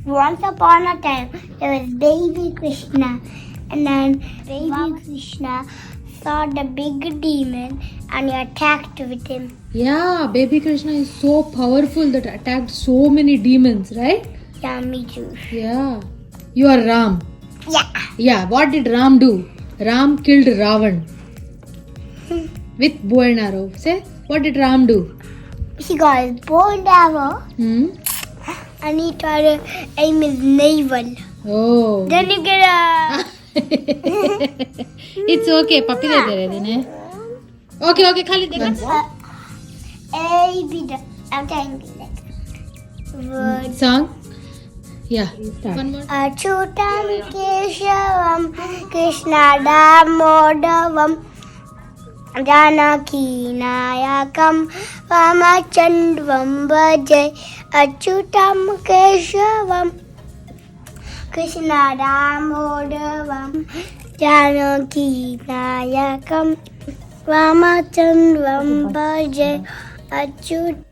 Once upon a time, there was baby Krishna, and then baby Krishna saw the big demon and he attacked with him. Yeah, baby Krishna is so powerful that attacked so many demons, right? Yeah, me too. Yeah. You are Ram. Yeah. Yeah, what did Ram do? Ram killed Ravan with bow and arrow. Say, what did Ram do? He got his bow and arrow Hmm? and he tried to aim his navel. Oh. Then you get a... It's okay. Puppy de dere dene. Okay, khali dekha. A, B, I'm telling you like word. Song? Yeah, start. One more. Achutam Keshavam Krishna Damodavam Janaki Nayakam Ramachandram Bhajai Achutam Keshavam Krishna Damodavam Janaki Nayakam Ramachandram Bhajai Achut